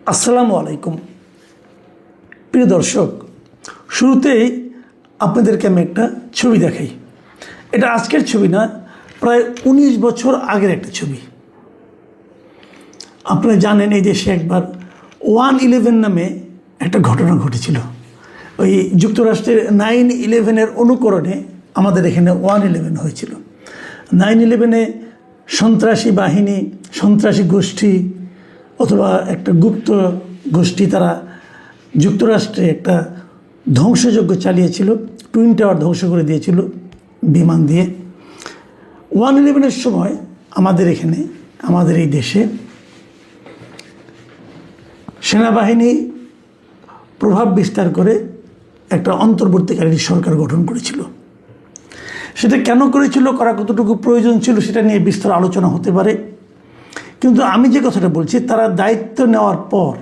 আসসালামু আলাইকুম প্রিয় দর্শক, শুরুতেই আপনাদেরকে আমি একটা ছবি দেখাই। এটা আজকের ছবি না, প্রায় 19 বছর আগের একটা ছবি। আপনারা জানেন এই দেশে একবার 1/11 নামে একটা ঘটনা ঘটেছিল। ওই যুক্তরাষ্ট্রের 9/11-এর অনুকরণে আমাদের এখানে 1/11 হয়েছিল। 9/11-এ সন্ত্রাসী বাহিনী, সন্ত্রাসী গোষ্ঠী অথবা একটা গুপ্ত গোষ্ঠী তারা যুক্তরাষ্ট্রে একটা ধ্বংসযজ্ঞ চালিয়েছিল। টুইন টাওয়ার ধ্বংস করে দিয়েছিল বিমান দিয়ে। 1/11-এর সময় আমাদের এখানে, আমাদের এই দেশে সেনাবাহিনী প্রভাব বিস্তার করে একটা অন্তর্বর্তীকালীন সরকার গঠন করেছিল। সেটা কেন করেছিল, করা কতটুকু প্রয়োজন ছিল, সেটা নিয়ে বিস্তর আলোচনা হতে পারে। কিন্তু আমি যে কথাটা বলছি, তারা দায়িত্ব নেওয়ার পর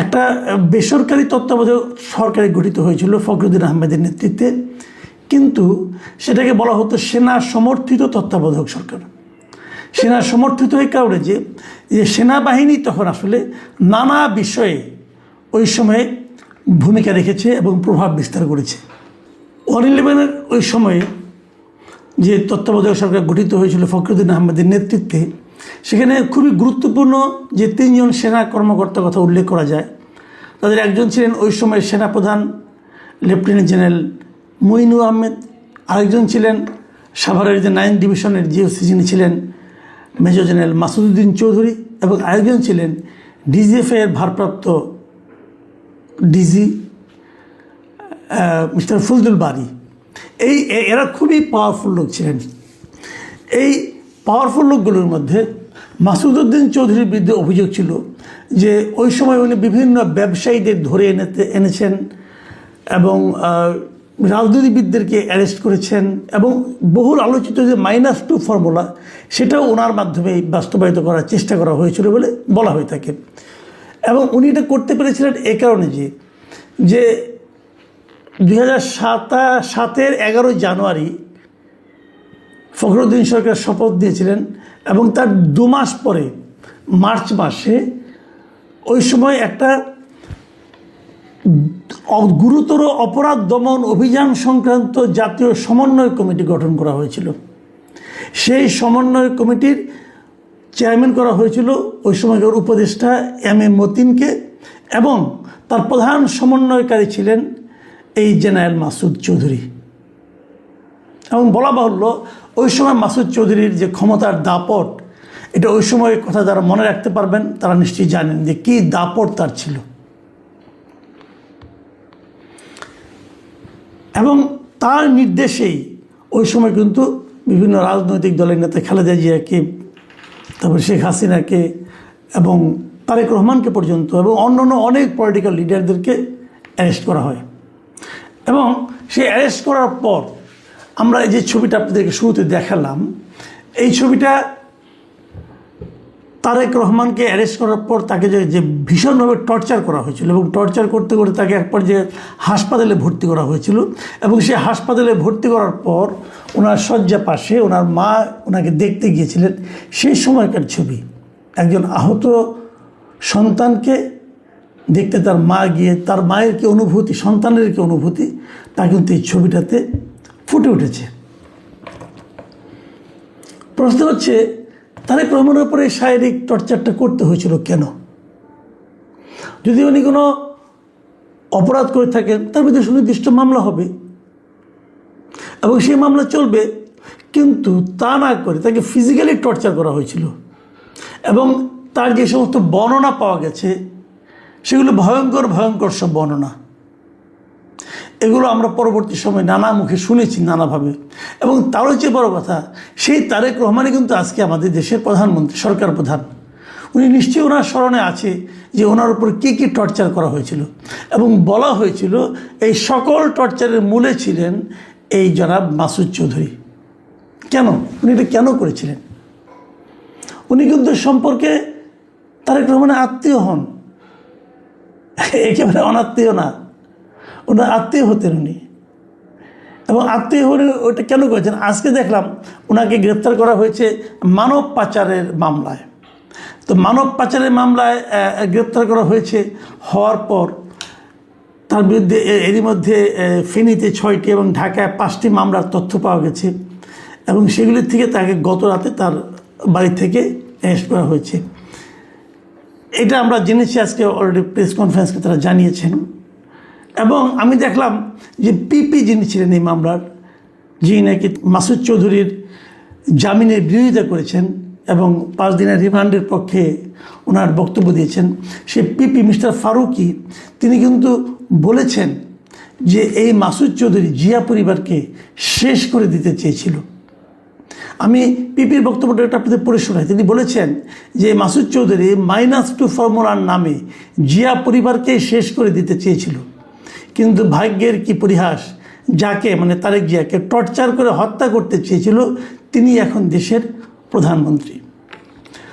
একটা বেসরকারি তত্ত্বাবধায়ক সরকার গঠিত হয়েছিল ফখরুদ্দিন আহমেদের নেতৃত্বে, কিন্তু সেটাকে বলা হতো সেনা সমর্থিত তত্ত্বাবধায়ক সরকার। সেনা সমর্থিত এই কারণে যে সেনাবাহিনী তখন আসলে নানা বিষয়ে ওই সময়ে ভূমিকা রেখেছে এবং প্রভাব বিস্তার করেছে। 1/11-এর ওই সময়ে যে তত্ত্বাবধায়ক সরকার গঠিত হয়েছিল ফখরুদ্দিন আহমেদের নেতৃত্বে, সেখানে খুবই গুরুত্বপূর্ণ যে 3 জন সেনা কর্মকর্তার কথা উল্লেখ করা যায়। তাদের একজন ছিলেন ওই সময়ের সেনাপ্রধান লেফটেন্যান্ট জেনারেল মঈনুর আহমেদ, আরেকজন ছিলেন সাভারের যে 9 ডিভিশনের জিওসি, যিনি ছিলেন মেজর জেনারেল মাসুদউদ্দিন চৌধুরী, এবং আরেকজন ছিলেন ডিজিএফের ভারপ্রাপ্ত ডিজি মিস্টার ফজলুল বারী। এরা খুবই পাওয়ারফুল লোক ছিলেন। এই পাওয়ারফুল লোকগুলোর মধ্যে মাসুদউদ্দিন চৌধুরীর বিরুদ্ধে অভিযোগ ছিল যে ওই সময় উনি বিভিন্ন ব্যবসায়ীদের ধরে এনেছেন এবং রাজনীতিবিদদেরকে অ্যারেস্ট করেছেন, এবং বহুল আলোচিত যে -2 ফর্মুলা, সেটাও ওনার মাধ্যমে বাস্তবায়িত করার চেষ্টা করা হয়েছিল বলে বলা হয়ে থাকে। এবং উনি এটা করতে পেরেছিলেন এ কারণে যে 2007-এর 11 জানুয়ারি ফখরুদ্দিন সরকার শপথ দিয়েছিলেন, এবং তার 2 মাস পরে মার্চ মাসে ওই সময় একটা গুরুতর অপরাধ দমন অভিযান সংক্রান্ত জাতীয় সমন্বয় কমিটি গঠন করা হয়েছিল। সেই সমন্বয় কমিটির চেয়ারম্যান করা হয়েছিল ওই সময়কার উপদেষ্টা এম মতিনকে, এবং তার প্রধান সমন্বয়কারী ছিলেন এই জেনারেল মাসুদ চৌধুরী। এবং বলা বাহুল্য, ওই সময় মাসুদ চৌধুরীর যে ক্ষমতার দাপট, এটা ওই সময়ের কথা যারা মনে রাখতে পারবেন তারা নিশ্চয়ই জানেন যে কী দাপট তার ছিল। এবং তার নির্দেশেই ওই সময় কিন্তু বিভিন্ন রাজনৈতিক দলের নেতা খালেদা জিয়াকে, তারপর শেখ হাসিনাকে এবং তারেক রহমানকে পর্যন্ত, এবং অন্যান্য অনেক পলিটিক্যাল লিডারদেরকে অ্যারেস্ট করা হয়। এবং সেই অ্যারেস্ট করার পর আমরা এই যে ছবিটা আপনাদেরকে শুরুতে দেখালাম, এই ছবিটা তারেক রহমানকে অ্যারেস্ট করার পর তাকে যে ভীষণভাবে টর্চার করা হয়েছিল, এবং টর্চার করতে করতে তাকে এক পর্যায়ে হাসপাতালে ভর্তি করা হয়েছিল। এবং সে হাসপাতালে ভর্তি করার পর ওনার শয্যা পাশে ওনার মা ওনাকে দেখতে গিয়েছিলেন। সেই সময়কার ছবি, একজন আহত সন্তানকে দেখতে তার মা গিয়ে, তার মায়ের কি অনুভূতি, সন্তানের কি অনুভূতি, তা কিন্তু এই ছবিটাতে ফুটে উঠেছে। প্রশ্ন হচ্ছে, তারেক রহমানের উপরে শারীরিক টর্চারটা করতে হয়েছিল কেন? যদি উনি কোনো অপরাধ করে থাকেন, তার বিরুদ্ধে সুনির্দিষ্ট মামলা হবে এবং সেই মামলা চলবে, কিন্তু তা না করে তাকে ফিজিক্যালি টর্চার করা হয়েছিল। এবং তার যে সমস্ত বর্ণনা পাওয়া গেছে, সেগুলো ভয়ঙ্কর ভয়ঙ্কর সব বর্ণনা। এগুলো আমরা পরবর্তী সময় নানা মুখে শুনেছি নানাভাবে। এবং তারও চেয়ে বড় কথা, সেই তারেক রহমানই কিন্তু আজকে আমাদের দেশের প্রধানমন্ত্রী, সরকার প্রধান। উনি নিশ্চয়ই ওনার স্মরণে আছে যে ওনার উপর কী কী টর্চার করা হয়েছিল, এবং বলা হয়েছিল এই সকল টর্চারের মূলে ছিলেন এই জনাব মাসুদ চৌধুরী। কেন উনি এটা কেন করেছিলেন? উনি কিন্তু সম্পর্কে তারেক রহমানের আত্মীয় হন, একেবারে অনাত্মীয় না, ওনার আত্মীয় হতেন উনি। এবং আত্মীয় হলে ওইটা কেন করেছেন? আজকে দেখলাম ওনাকে গ্রেপ্তার করা হয়েছে মানব পাচারের মামলায়। তো মানব পাচারের মামলায় গ্রেপ্তার করা হয়েছে। হওয়ার পর তার বিরুদ্ধে এরই মধ্যে ফেনীতে 6টি এবং ঢাকায় 5টি মামলার তথ্য পাওয়া গেছে এবং সেগুলির থেকে তাকে গত রাতে তার বাড়ি থেকে অ্যারেস্ট করা হয়েছে। এটা আমরা জেনেছি, আজকে অলরেডি প্রেস কনফারেন্সকে তারা জানিয়েছেন। এবং আমি দেখলাম যে পিপি যিনি ছিলেন এই মামলার, যিনি নাকি মাসুদ চৌধুরীর জামিনের বিরোধিতা করেছেন এবং 5 দিনের রিমান্ডের পক্ষে ওনার বক্তব্য দিয়েছেন, সে পিপি মিস্টার ফারুকি তিনি কিন্তু বলেছেন যে এই মাসুদ চৌধুরী জিয়া পরিবারকে শেষ করে দিতে চেয়েছিল। আমি পিপির বক্তব্যটা একটা আপনাদের পড়ে শোনাই। তিনি বলেছেন যে মাসুদ চৌধুরী -2 ফর্মুলার নামে জিয়া পরিবারকে শেষ করে দিতে চেয়েছিল, কিন্তু ভাগ্যের কি পরিহাস, যাকে মানে তারেক জিয়াকে টর্চার করে হত্যা করতে চেয়েছিল তিনি এখন দেশের প্রধানমন্ত্রী।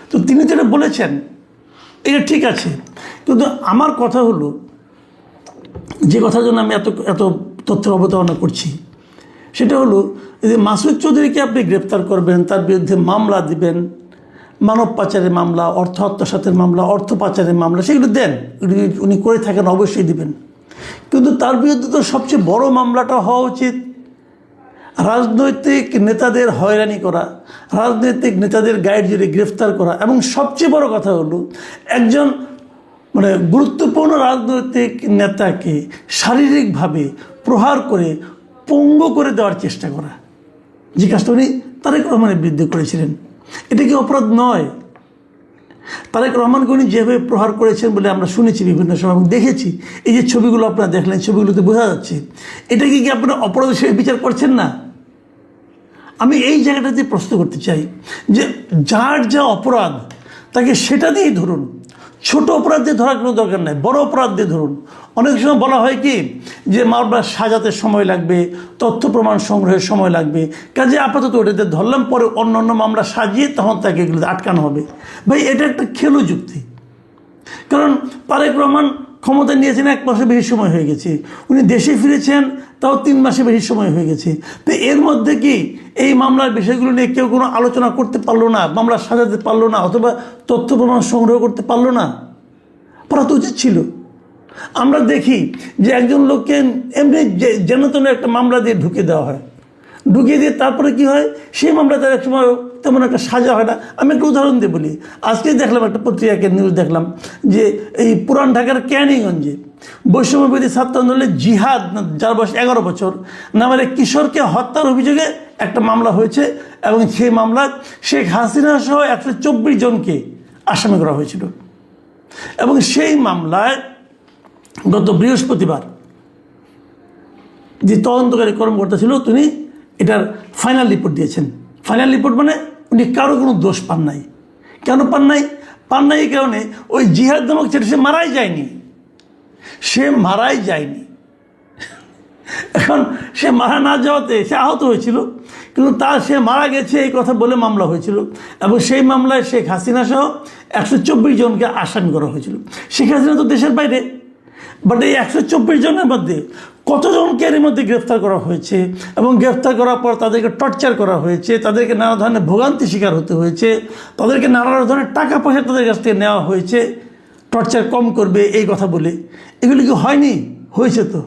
তো তিনি যেটা বলেছেন এটা ঠিক আছে, কিন্তু আমার কথা হলো, যে কথার জন্য আমি এত তথ্য অবতারণা করছি সেটা হলো যে মাসুদ চৌধুরীকে আপনি গ্রেপ্তার করবেন, তার বিরুদ্ধে মামলা দিবেন, মানব পাচারের মামলা, অর্থ আত্মসাতের মামলা, অর্থ পাচারের মামলা, সেগুলো দেন, উনি করে থাকেন, অবশ্যই দিবেন। কিন্তু তার বিরুদ্ধে তো সবচেয়ে বড় মামলাটা হওয়া উচিত রাজনৈতিক নেতাদের হয়রানি করা, রাজনৈতিক নেতাদের গাইড জুড়ে গ্রেফতার করা, এবং সবচেয়ে বড় কথা হলো একজন মানে গুরুত্বপূর্ণ রাজনৈতিক নেতাকে শারীরিকভাবে প্রহার করে পঙ্গু করে দেওয়ার চেষ্টা করা, যে কাজটা উনি তারেক রহমানের বিরুদ্ধে করেছিলেন। এটা কি অপরাধ নয়? তারেক রহমানকে উনি যেভাবে প্রহার করেছেন বলে আমরা শুনেছি বিভিন্ন সময় এবং দেখেছি, এই যে ছবিগুলো আপনারা দেখলেন, ছবিগুলোতে বোঝা যাচ্ছে। এটা কি আপনারা অপরাধ হিসেবে বিচার করছেন না? আমি এই জায়গাটাতে প্রশ্ন করতে চাই যে যার যা অপরাধ তাকে সেটা দিয়েই ধরুন, ছোট অপরাধ দিয়ে ধরার কোনো দরকার নাই, বড় অপরাধ দিয়ে ধরুন। অনেক সময় বলা হয় কি যে মামলা সাজাতে সময় লাগবে, তথ্য প্রমাণ সংগ্রহের সময় লাগবে, কাজে আপাতত ওটাতে ধরলাম, পরে অন্য অন্য মামলা সাজিয়ে তখন তাকে এগুলোতে আটকানো হবে। ভাই এটা একটা খেলো যুক্তি। কারণ তারেক রহমান ক্ষমতা নিয়েছেন 1 মাসের বেশি সময় হয়ে গেছে, উনি দেশে ফিরেছেন তাও 3 মাসের বেশি সময় হয়ে গেছে। তো এর মধ্যে কি এই মামলার বিষয়গুলো নিয়ে কেউ কোনো আলোচনা করতে পারলো না, মামলা সাজাতে পারলো না, অথবা তথ্য প্রমাণ সংগ্রহ করতে পারলো না? পারা তো উচিত ছিল। আমরা দেখি যে একজন লোককে এমনি যেন তেন একটা মামলা দিয়ে ঢুকিয়ে দেওয়া হয়, ঢুকিয়ে দিয়ে তারপরে কি হয়, সেই মামলা তার এক সময় তেমন একটা সাজা হয় না। আমি একটা উদাহরণ দিয়ে বলি, আজকে দেখলাম একটা পত্রিকাকে নিউজ দেখলাম যে এই পুরান ঢাকার ক্যানিগঞ্জে বৈষম্যবিরোধী ছাত্র আন্দোলনের জিহাদ, যার বয়স 11 বছর, নামের এক কিশোরকে হত্যার অভিযোগে একটা মামলা হয়েছে এবং সেই মামলায় শেখ হাসিনা সহ 124 জনকে আসামি করা হয়েছিল। এবং সেই মামলায় গত বৃহস্পতিবার যে তদন্তকারী কর্মকর্তা ছিল তিনি এটার ফাইনাল রিপোর্ট দিয়েছেন। ফাইনাল রিপোর্ট মানে উনি কারো কোনো দোষ পান নাই। কেন পান নাই? পান নাই এই কারণে, ওই জিহাদ নামক ছেলে সে মারাই যায়নি, এখন সে মারা না যাওয়াতে সে আহত হয়েছিল, কিন্তু সে মারা গেছে এই কথা বলে মামলা হয়েছিল এবং সেই মামলায় শেখ হাসিনা সহ 124 জনকে আসামি করা হয়েছিল। শেখ হাসিনা তো দেশের বাইরে, বাট এই 124 জনের মধ্যে কতজনকে এর মধ্যে গ্রেফতার করা হয়েছে এবং গ্রেফতার করার পর তাদেরকে টর্চার করা হয়েছে, তাদেরকে নানা ধরনের ভোগান্তি শিকার হতে হয়েছে, তাদেরকে নানা ধরনের টাকা পয়সা তাদের কাছ থেকে নেওয়া হয়েছে টর্চার কম করবে এই কথা বলে। এগুলি কি হয়নি? হয়েছে তো।